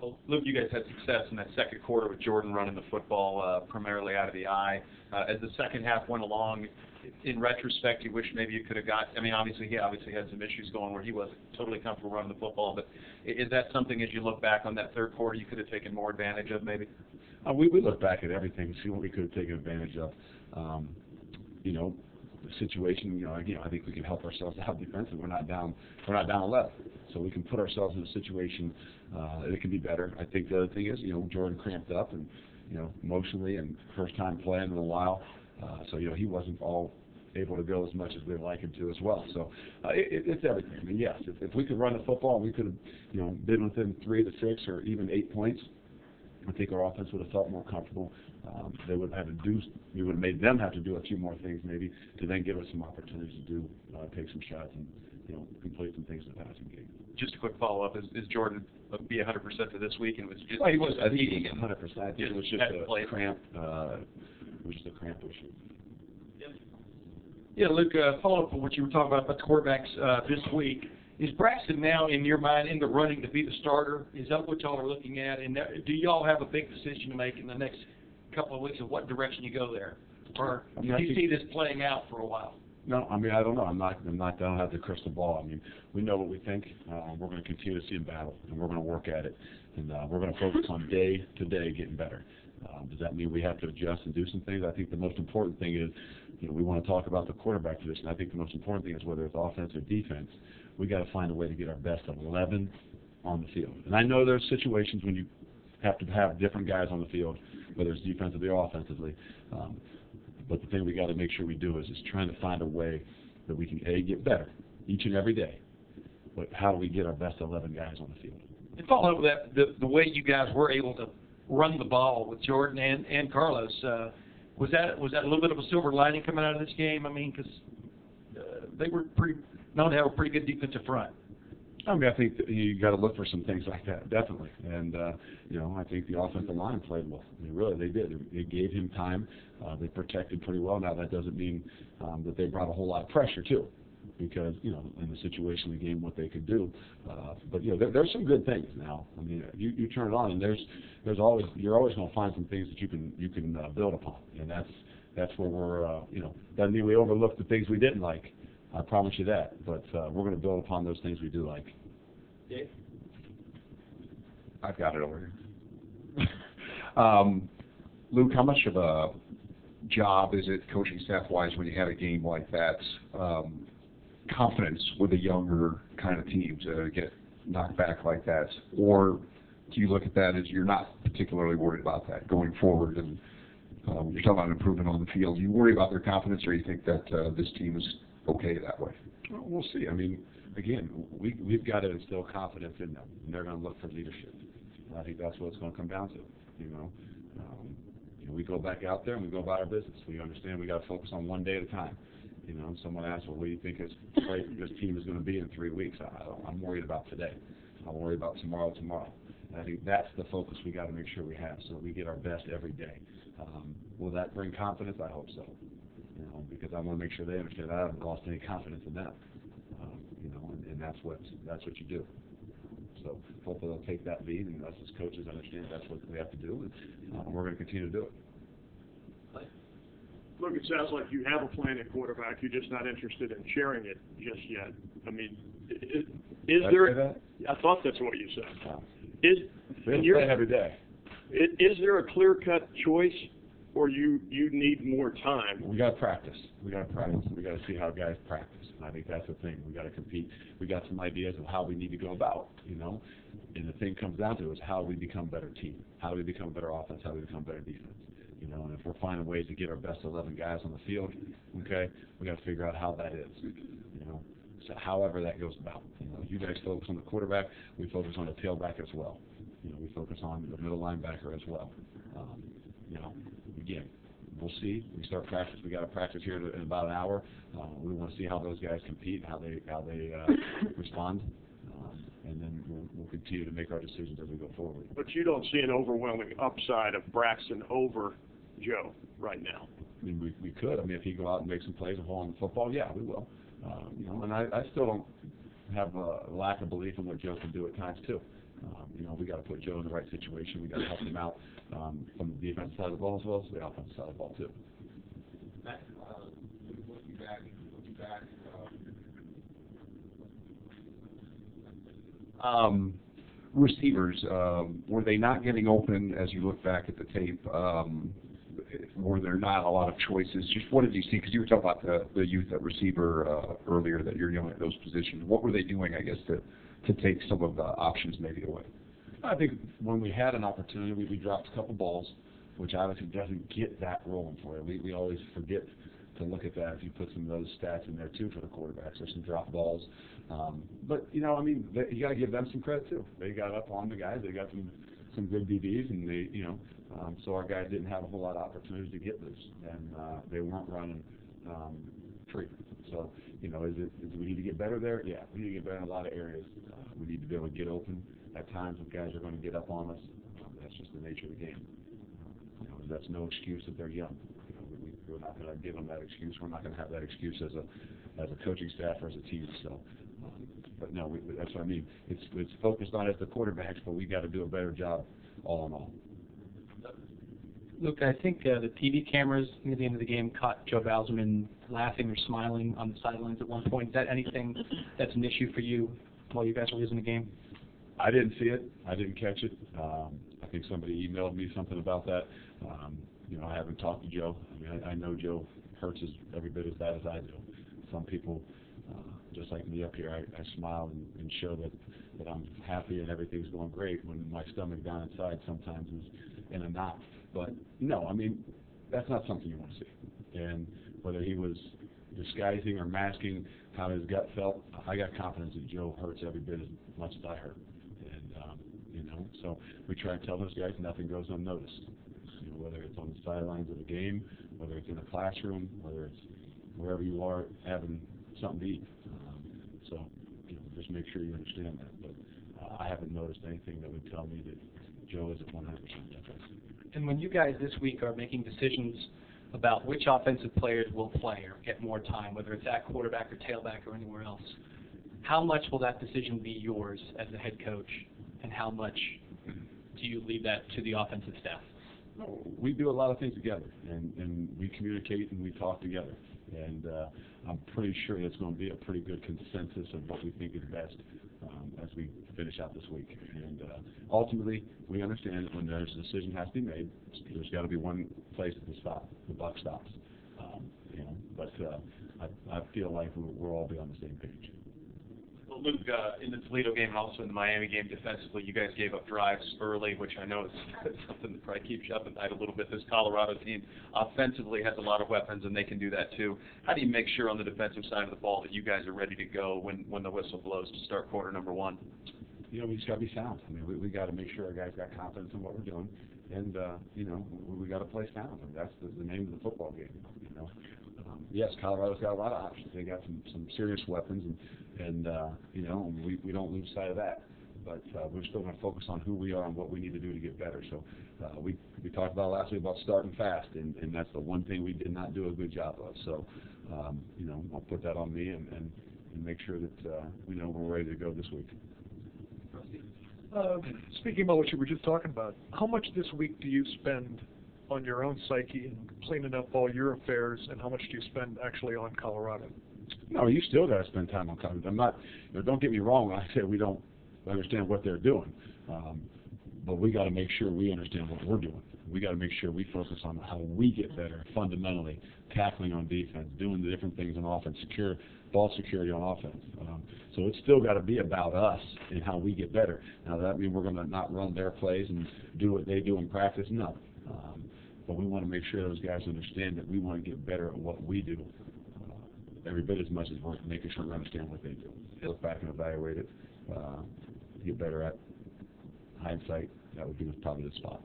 Well, Luke, you guys had success in that second quarter with Jordan running the football primarily out of the eye. As the second half went along, in retrospect, you wish maybe you could have got, I mean, obviously he had some issues going where he wasn't totally comfortable running the football, but is that something as you look back on that third quarter you could have taken more advantage of maybe? We look back at everything and see what we could have taken advantage of. You know, the situation, you know, again, I think we can help ourselves out defensively. We're not down 11. So we can put ourselves in a situation that can be better. I think the other thing is, you know, Jordan cramped up and, you know, emotionally and first time playing in a while. So, you know, he wasn't all able to go as much as we'd like him to as well. So it's everything. I mean, yes, if we could run the football and we could have, you know, been within 3 to 6 or even 8 points, I think our offense would have felt more comfortable. They would have had to do, we would have made them have to do a few more things maybe to then give us some opportunities to do, take some shots and, you know, complete some things in the passing game. Just a quick follow-up, is Jordan be 100% for this week? And was just, well, he was, I think he was 100%. I think it was just a cramp, issue. Yeah, Luke, follow up on what you were talking about the quarterbacks this week. Is Braxton now, in your mind, in the running to be the starter? Is that what y'all are looking at? And do y'all have a big decision to make in the next couple of weeks of what direction you go there? Or do you see this playing out for a while? No, I mean, I don't know. I don't have the crystal ball. I mean, we know what we think. We're going to continue to see him battle, and we're going to work at it. And we're going to focus on day to day getting better. Does that mean we have to adjust and do some things? I think the most important thing is, you know, we want to talk about the quarterback position. I think the most important thing is whether it's offense or defense, we got to find a way to get our best of 11 on the field. And I know there's situations when you have to have different guys on the field, whether it's defensively or offensively. But the thing we got to make sure we do is trying to find a way that we can, A, get better each and every day. But how do we get our best 11 guys on the field? And follow up with that, the way you guys were able to run the ball with Jordan and Carlos, was that a little bit of a silver lining coming out of this game? I mean, because they were known to have a pretty good defensive front. I mean, I think that you got to look for some things like that, definitely. And, you know, I think the offensive line played well. I mean, really, they did. They gave him time. They protected pretty well. Now, that doesn't mean that they brought a whole lot of pressure, too, because, you know, in the situation of the game, what they could do. But, you know, there's some good things now. I mean, you turn it on, and you're always going to find some things that you can build upon. And that's where we're, you know, doesn't mean we overlook the things we didn't like. I promise you that, but we're going to build upon those things we do like. Dave? I've got it over here. Luke, how much of a job is it, coaching staff-wise, when you have a game like that, confidence with a younger kind of team to get knocked back like that? Or do you look at that as you're not particularly worried about that going forward? And you're talking about improvement on the field. Do you worry about their confidence, or you think that this team is okay that way? Well, we'll see. I mean, again, we've got to instill confidence in them, and they're going to look for leadership. And I think that's what it's going to come down to. You know, we go back out there and we go about our business. We understand we got to focus on one day at a time. You know, someone asked, well, what do you think this team is going to be in 3 weeks? I'm worried about today. I'm worried about tomorrow. And I think that's the focus we got to make sure we have, so that we get our best every day. Will that bring confidence? I hope so. You know, because I want to make sure they understand that I haven't lost any confidence in them. You know, and that's what you do. So hopefully they'll take that lead, and us as coaches understand that's what we have to do, and we're going to continue to do it. Look, it sounds like you have a plan at quarterback. You're just not interested in sharing it just yet. I mean, is there? I thought that's what you said. We play every day. Is there a clear-cut choice, or you need more time? We got to practice. We got to see how guys practice. And I think that's the thing. We got to compete. We got some ideas of how we need to go about, you know. And the thing comes down to is how we become a better team. How do we become a better offense? How do we become better defense? You know, and if we're finding ways to get our best 11 guys on the field, okay, we got to figure out how that is. You know, so however that goes about. You know, you guys focus on the quarterback. We focus on the tailback as well. You know, we focus on the middle linebacker as well. You know, again, we'll see. We start practice. We got to practice here in about an hour. We want to see how those guys compete, how they respond, and then we'll continue to make our decisions as we go forward. But you don't see an overwhelming upside of Braxton over Joe right now. I mean, we could. I mean, if he go out and make some plays and hold on the football, yeah, we will. You know, and I still don't have a lack of belief in what Joe can do at times too. You know, we got to put Joe in the right situation. We got to help him out from the defensive side of the ball as well as the offensive side of the ball too. Matt, looking back, receivers, were they not getting open as you look back at the tape? Were there not a lot of choices? Just what did you see? Because you were talking about the youth at receiver earlier, that you're young at those positions. What were they doing, I guess, to take some of the options maybe away? I think when we had an opportunity, we dropped a couple balls, which obviously doesn't get that rolling for you. We always forget to look at that if you put some of those stats in there too for the quarterbacks. There's some drop balls. But, you know, I mean, you got to give them some credit too. They got up on the guys. They got some good DBs, and they, you know, so our guys didn't have a whole lot of opportunities to get loose, and they weren't running free. So, you know, is we need to get better there? Yeah, we need to get better in a lot of areas. We need to be able to get open at times when guys are going to get up on us. That's just the nature of the game. You know, that's no excuse that they're young. You know, we're not going to give them that excuse. We're not going to have that excuse as a coaching staff or as a team. So, but no, that's what I mean. It's focused on as the quarterbacks, but we got to do a better job all in all. Luke, I think the TV cameras near the end of the game caught Joe Bowserman laughing or smiling on the sidelines at one point. Is that anything that's an issue for you while you guys were losing the game? I didn't see it. I didn't catch it. I think somebody emailed me something about that. You know, I haven't talked to Joe. I mean, I know Joe hurts every bit as bad as I do. Some people, just like me up here, I smile and show that I'm happy and everything's going great when my stomach down inside sometimes is in a knot. But no, I mean, that's not something you want to see. And whether he was disguising or masking how his gut felt, I got confidence that Joe hurts every bit as much as I hurt. And, you know, so we try and tell those guys nothing goes unnoticed. You know, whether it's on the sidelines of the game, whether it's in a classroom, whether it's wherever you are having something to eat. So, you know, just make sure you understand that. But I haven't noticed anything that would tell me that Joe isn't 100% different. And when you guys this week are making decisions about which offensive players will play or get more time, whether it's at quarterback or tailback or anywhere else, how much will that decision be yours as the head coach, and how much do you leave that to the offensive staff? We do a lot of things together, and we communicate and we talk together. And I'm pretty sure there's going to be a pretty good consensus of what we think is best as we finish out this week. And ultimately, we understand that when there's a decision has to be made, there's got to be one place that the buck stops. You know, but I feel like we'll all be on the same page. Well, Luke, in the Toledo game and also in the Miami game defensively, you guys gave up drives early, which I know is something that probably keeps you up at night a little bit. This Colorado team offensively has a lot of weapons, and they can do that too. How do you make sure on the defensive side of the ball that you guys are ready to go when the whistle blows to start quarter number one? You know, we just got to be sound. I mean, we got to make sure our guys got confidence in what we're doing, and you know, we got to play sound. I mean, that's the name of the football game. You know, yes, Colorado's got a lot of options. They got some serious weapons, and you know, we don't lose sight of that. But we're still going to focus on who we are and what we need to do to get better. So we talked about last week about starting fast, and that's the one thing we did not do a good job of. So you know, I'll put that on me and make sure that we know we're ready to go this week. Speaking about what you were just talking about, how much this week do you spend on your own psyche and cleaning up all your affairs, and how much do you spend actually on Colorado? No, you still got to spend time on Colorado. I'm not. You know, don't get me wrong when I say we don't understand what they're doing, but we got to make sure we understand what we're doing. We got to make sure we focus on how we get better fundamentally, tackling on defense, doing the different things on offense, ball security on offense. So it's still got to be about us and how we get better. Now, does that mean we're going to not run their plays and do what they do in practice? No. But we want to make sure those guys understand that we want to get better at what we do every bit as much as we're making sure we understand what they do. Look back and evaluate it, get better at hindsight. That would be probably the spot.